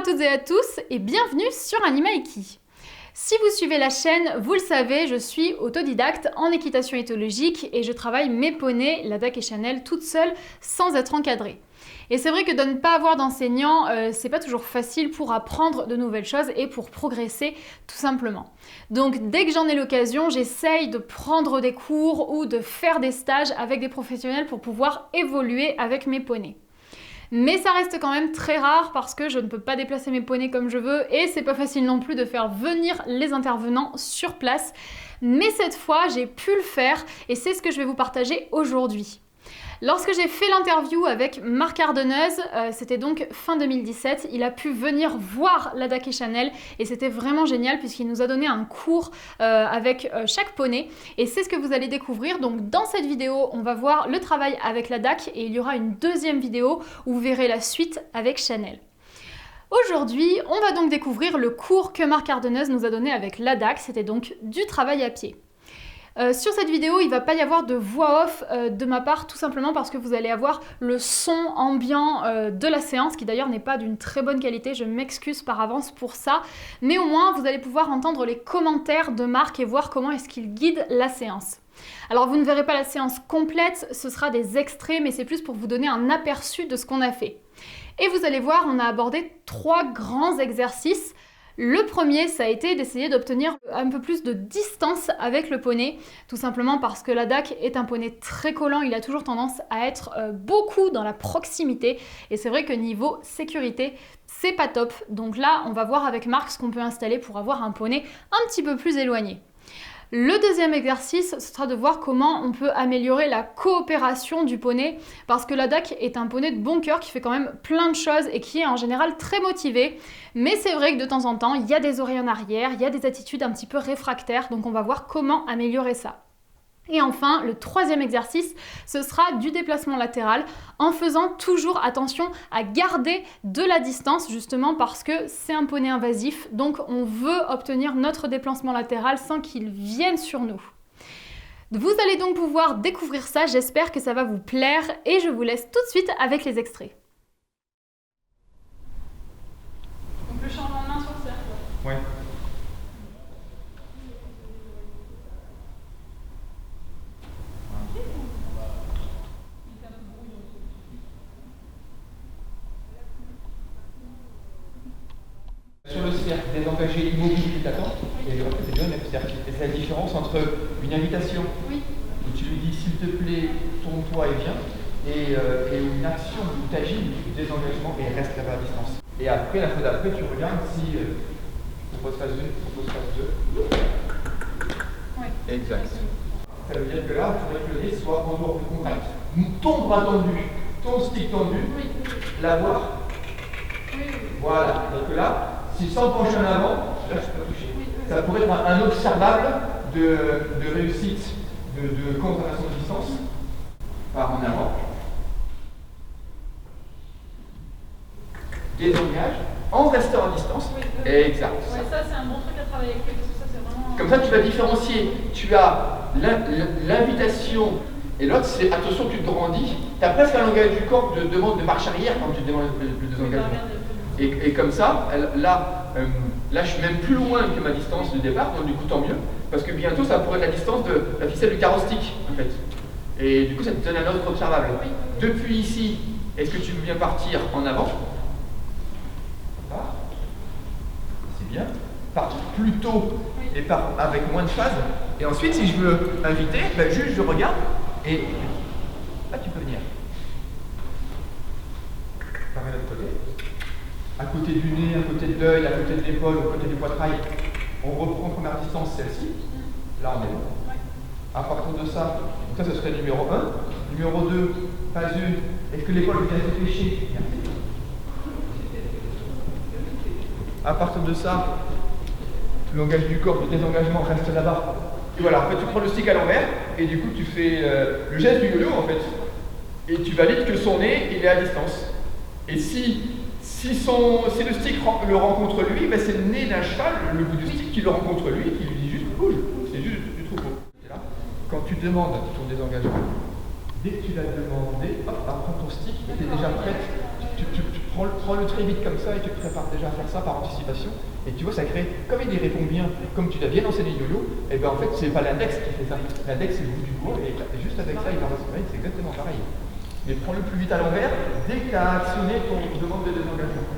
à toutes et à tous et bienvenue sur Animaiki. Si vous suivez la chaîne, vous le savez, je suis autodidacte en équitation éthologique et je travaille mes poneys, Ladakh et Chanel, toute seule sans être encadrée. Et c'est vrai que de ne pas avoir d'enseignant, c'est pas toujours facile pour apprendre de nouvelles choses et pour progresser tout simplement. Donc dès que j'en ai l'occasion, j'essaye de prendre des cours ou de faire des stages avec des professionnels pour pouvoir évoluer avec mes poneys. Mais ça reste quand même très rare parce que je ne peux pas déplacer mes poneys comme je veux et c'est pas facile non plus de faire venir les intervenants sur place. Mais cette fois, j'ai pu le faire et c'est ce que je vais vous partager aujourd'hui. Lorsque j'ai fait l'interview avec Marc Ardeneuze, c'était donc fin 2017, il a pu venir voir Ladakh et Chanel et c'était vraiment génial puisqu'il nous a donné un cours avec chaque poney et c'est ce que vous allez découvrir. Donc dans cette vidéo, on va voir le travail avec Ladakh et il y aura une deuxième vidéo où vous verrez la suite avec Chanel. Aujourd'hui, on va donc découvrir le cours que Marc Ardeneuze nous a donné avec Ladakh, c'était donc du travail à pied. Sur cette vidéo, il ne va pas y avoir de voix off de ma part, tout simplement parce que vous allez avoir le son ambiant de la séance, qui d'ailleurs n'est pas d'une très bonne qualité, je m'excuse par avance pour ça, mais au moins vous allez pouvoir entendre les commentaires de Marc et voir comment est-ce qu'il guide la séance. Alors vous ne verrez pas la séance complète, ce sera des extraits, mais c'est plus pour vous donner un aperçu de ce qu'on a fait. Et vous allez voir, on a abordé 3 grands exercices. Le premier, ça a été d'essayer d'obtenir un peu plus de distance avec le poney, tout simplement parce que Ladakh est un poney très collant, il a toujours tendance à être beaucoup dans la proximité et c'est vrai que niveau sécurité, c'est pas top. Donc là, on va voir avec Marc ce qu'on peut installer pour avoir un poney un petit peu plus éloigné. Le deuxième exercice, ce sera de voir comment on peut améliorer la coopération du poney parce que Ladakh est un poney de bon cœur qui fait quand même plein de choses et qui est en général très motivé. Mais c'est vrai que de temps en temps, il y a des oreilles en arrière, il y a des attitudes un petit peu réfractaires, donc on va voir comment améliorer ça. Et enfin, le troisième exercice, ce sera du déplacement latéral en faisant toujours attention à garder de la distance justement parce que c'est un poney invasif, donc on veut obtenir notre déplacement latéral sans qu'il vienne sur nous. Vous allez donc pouvoir découvrir ça, j'espère que ça va vous plaire et je vous laisse tout de suite avec les extraits. Donc le changement de main sur le cercle. Ouais. Sur le cercle, désengager immobile, tu t'attends, et le reste c'est bien le même cercle. Et c'est la différence entre une invitation, où tu lui dis s'il te plaît, tourne-toi et viens, et une action où tu agis, du désengagement et reste là-bas à distance. Et après, la fois d'après, tu regardes si propose phase 1, propose phase 2. Oui. Exact. Ça veut dire que là, il faudrait que le nez soit en dehors du contact. Ton bras tendu, ton stick tendu, l'avoir. Voilà. Donc là, si sans pencher en avant, là je ne peux pas toucher. Ça pourrait être un observable de réussite de conservation de distance. Par en avant. Désengage en restant à distance. Exact. Ouais, ça c'est un bon truc à travailler avec lui parce que ça c'est vraiment... Comme ça tu vas différencier. Tu as l'invitation et l'autre c'est attention tu te grandis. Tu as presque un langage du corps de demande de marche arrière quand tu demandes le désengagement. Et comme ça, là je suis même plus loin que ma distance de départ, donc du coup tant mieux, parce que bientôt ça pourrait être la distance de la ficelle du carrostick en fait. Et du coup ça te donne un autre observable. Depuis ici, est-ce que tu veux bien partir en avant? C'est bien. Partir plus tôt et avec moins de phase. Et ensuite si je veux inviter, ben, juste je regarde et là tu peux venir. Pareil de l'autre côté. À côté du nez, à côté de l'œil, à côté de l'épaule, à côté du poitrail, on reprend première distance, celle-ci. Là, on est bon. À partir de ça, donc ça, ce serait numéro 1. Numéro 2, phase 1, est-ce que l'épaule est bien fléchée? À partir de ça, le langage du corps, le désengagement reste là-bas. Et voilà, en fait, tu prends le stick à l'envers, et du coup, tu fais le geste du yo-yo, en fait. Et tu valides que son nez, il est à distance. Et si le stick le rencontre lui, ben c'est le nez d'un cheval, le bout du stick qui le rencontre lui, qui lui dit juste bouge, c'est juste du troupeau. Et là, quand tu demandes ton désengagement, dès que tu l'as demandé, hop, apprends ton stick, tu es déjà prête, tu prends-le très vite comme ça et tu te prépares déjà à faire ça par anticipation. Et tu vois, ça crée, comme il y répond bien, comme tu l'as bien enseigné yo-yo, et bien en fait, c'est pas l'index qui fait ça. L'index, c'est le bout du doigt, et juste avec ça, il va recevoir, c'est exactement pareil. Mais prends-le plus vite à l'envers dès que tu as actionné ton demande de désengagement.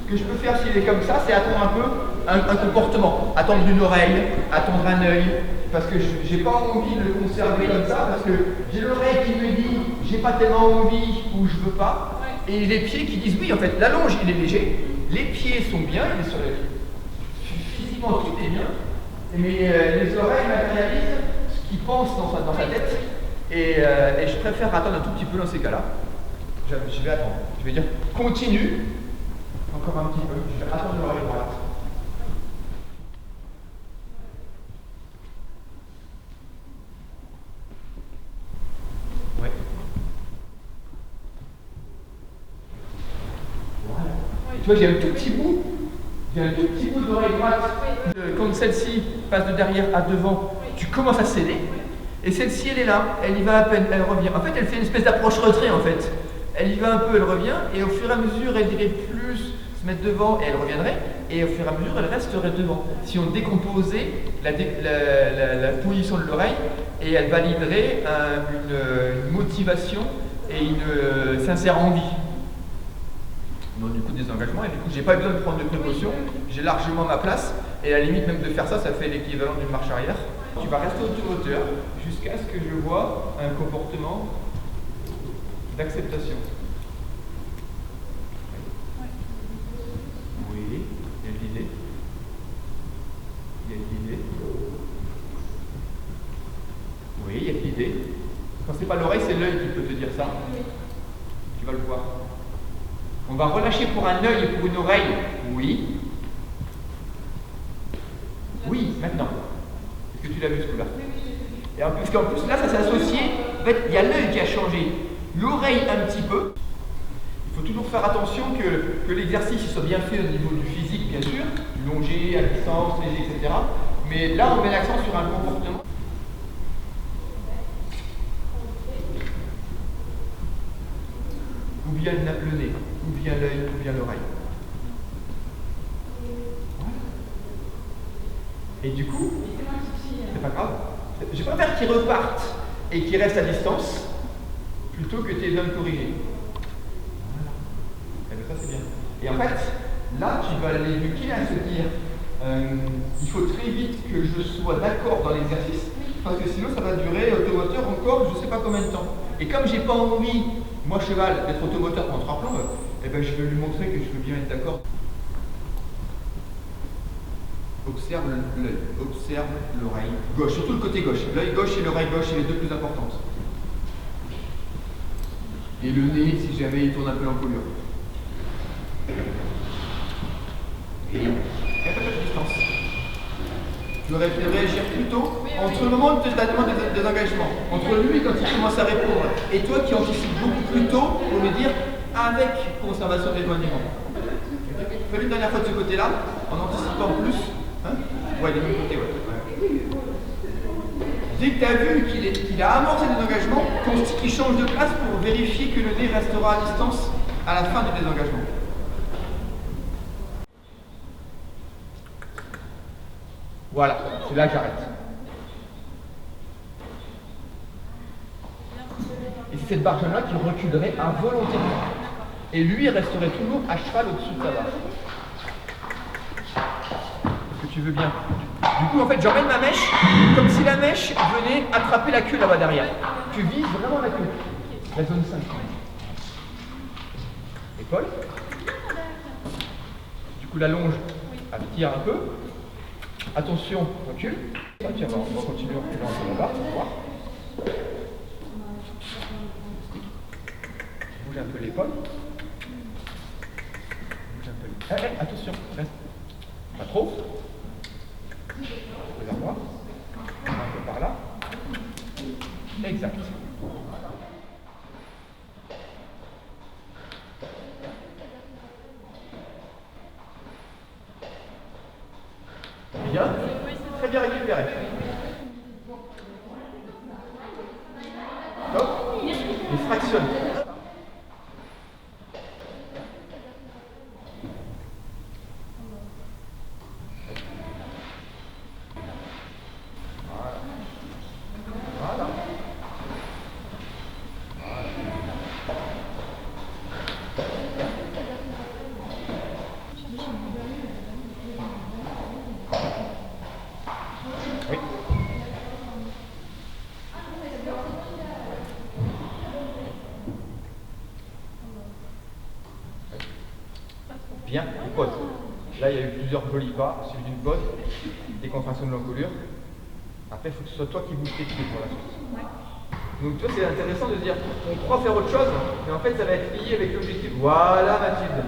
Ce que je peux faire s'il est comme ça, c'est attendre un peu un comportement. Attendre une oreille, attendre un œil, parce que j'ai pas envie de le conserver comme ça, parce que j'ai l'oreille qui me dit j'ai pas tellement envie ou je veux pas, et les pieds qui disent oui, en fait, la longe il est léger, les pieds sont bien, il est sur physiquement tout est bien, mais les oreilles matérialisent ce qu'il pense dans sa tête, et je préfère attendre un tout petit peu dans ces cas-là. Je vais attendre, je vais dire continue. Encore un petit peu, je vais attendre l'oreille droite. Ouais. Voilà. Et tu vois, j'ai un tout petit bout d'oreille droite. Quand celle-ci passe de derrière à devant, tu commences à céder. Et celle-ci, elle est là, elle y va à peine, elle revient. En fait, elle fait une espèce d'approche-retrait, en fait. Elle y va un peu, elle revient, et au fur et à mesure, elle dirait plus se mettre devant, et elle reviendrait, et au fur et à mesure, elle resterait devant. Si on décomposait la position de l'oreille, et elle validerait une motivation et une sincère envie. Donc du coup, des engagements, et du coup, j'ai pas besoin de prendre de précautions, j'ai largement ma place, et à la limite même de faire ça, ça fait l'équivalent d'une marche arrière. Tu vas rester autour-hauteur jusqu'à ce que je vois un comportement d'acceptation. Oui, il y a l'idée. Il y a l'idée. Oui, il y a l'idée. Quand c'est pas l'oreille, c'est l'œil qui peut te dire ça. Tu vas le voir. On va relâcher pour un œil et pour une oreille. Oui. Oui, maintenant. Est-ce que tu l'as vu ce coup-là? Et parce qu'en plus, là, ça s'est associé. En fait, il y a l'œil qui a changé. L'oreille un petit peu. Il faut toujours faire attention que l'exercice soit bien fait au niveau du physique, bien sûr, longer, à distance, etc. Mais là, on met l'accent sur un comportement. Ou bien le nez, ou bien l'œil, ou bien l'oreille. Voilà. Et du coup, c'est pas grave. Je préfère qu'ils repartent et qu'ils restent à distance plutôt que tu les donnes corriger. Voilà. Et bien ça c'est bien. Et en fait, là tu vas l'éduquer à se dire il faut très vite que je sois d'accord dans l'exercice, parce que sinon ça va durer automoteur encore je ne sais pas combien de temps. Et comme j'ai pas envie, moi cheval, d'être automoteur pendant 3 plombes, eh ben, je vais lui montrer que je veux bien être d'accord. Observe l'œil, observe l'oreille gauche, surtout le côté gauche. L'œil gauche et l'oreille gauche, c'est les deux plus importantes. Et le nez, si jamais il tourne un peu l'encolure. Et un peu de distance. Tu aurais pu réagir plutôt entre le moment de ta demande des engagements, entre lui quand il commence à répondre, et toi qui anticipes beaucoup plus tôt pour lui dire avec conservation d'éloignement. Fais-le une dernière fois de ce côté-là, en anticipant plus. Hein? Ouais, des deux côtés, ouais. Dès que tu as vu qu'il a amorcé des engagements, ton stick change de place pour vérifier que le nez restera à distance à la fin du désengagement. Voilà, c'est là que j'arrête. Et c'est cette barre-là qui reculerait involontairement. Et lui resterait toujours à cheval au-dessus de sa barre. Tu veux bien. Du coup, en fait, j'emmène ma mèche comme si la mèche venait attraper la queue là-bas derrière. Tu vises vraiment la queue. La zone 5. Épaule. Du coup, la longe, elle tire un peu. Attention, recule. Ah, tiens, on va continuer en reculant un peu là-bas. On va voir. Bouge un peu l'épaule. Bouge un peu. Attention, reste. Pas trop. Regarde-moi. Un peu par là. Exact. et fractionne. Voilà. Oui. Bien, une pause. Là, il y a eu plusieurs jolis pas, suivi d'une pause, des contractions de l'encolure. Après, il faut que ce soit toi qui bouges tes pieds pour la suite. Donc, tu vois, c'est intéressant de se dire, on croit faire autre chose, mais en fait, ça va être lié avec l'objectif. Voilà, Mathilde.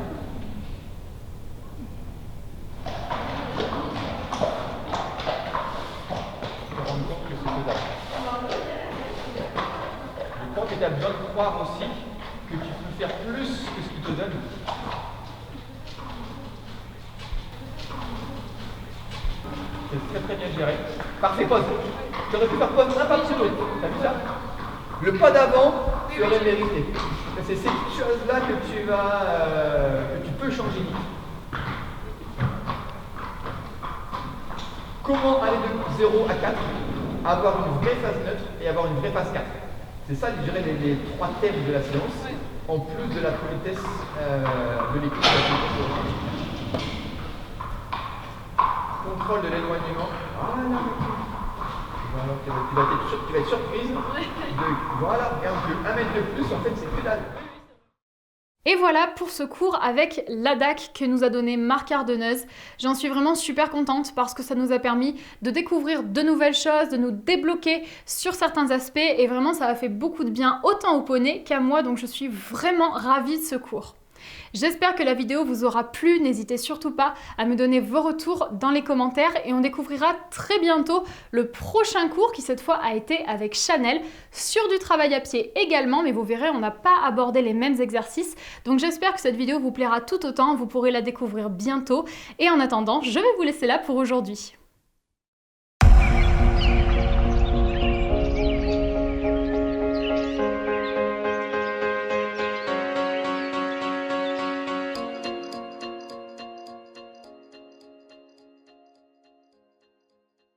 Tu te rends compte que c'est faisable. Je crois que tu as besoin de croire aussi que tu peux faire plus que ce qu'il te donne. C'est très bien géré. Parfait, pause. Tu aurais pu faire pause un pas plus tôt. T'as vu ça? Le pas d'avant serait mérité. C'est ces choses-là que tu peux changer vite. Comment aller de 0 à 4, avoir une vraie phase neutre et avoir une vraie phase 4. C'est ça, je dirais, les 3 thèmes de la séance, en plus de la politesse de l'équipe. Contrôle de l'éloignement. Voilà. Tu vas être surprise. Voilà, regarde que 1 mètre de plus, en fait, c'est que dalle. Et voilà pour ce cours avec l'ADAC que nous a donné Marc Ardeneuze. J'en suis vraiment super contente parce que ça nous a permis de découvrir de nouvelles choses, de nous débloquer sur certains aspects et vraiment ça a fait beaucoup de bien autant au poney qu'à moi, donc je suis vraiment ravie de ce cours. J'espère que la vidéo vous aura plu, n'hésitez surtout pas à me donner vos retours dans les commentaires et on découvrira très bientôt le prochain cours qui cette fois a été avec Chanel sur du travail à pied également, mais vous verrez on n'a pas abordé les mêmes exercices, donc j'espère que cette vidéo vous plaira tout autant, vous pourrez la découvrir bientôt et en attendant je vais vous laisser là pour aujourd'hui.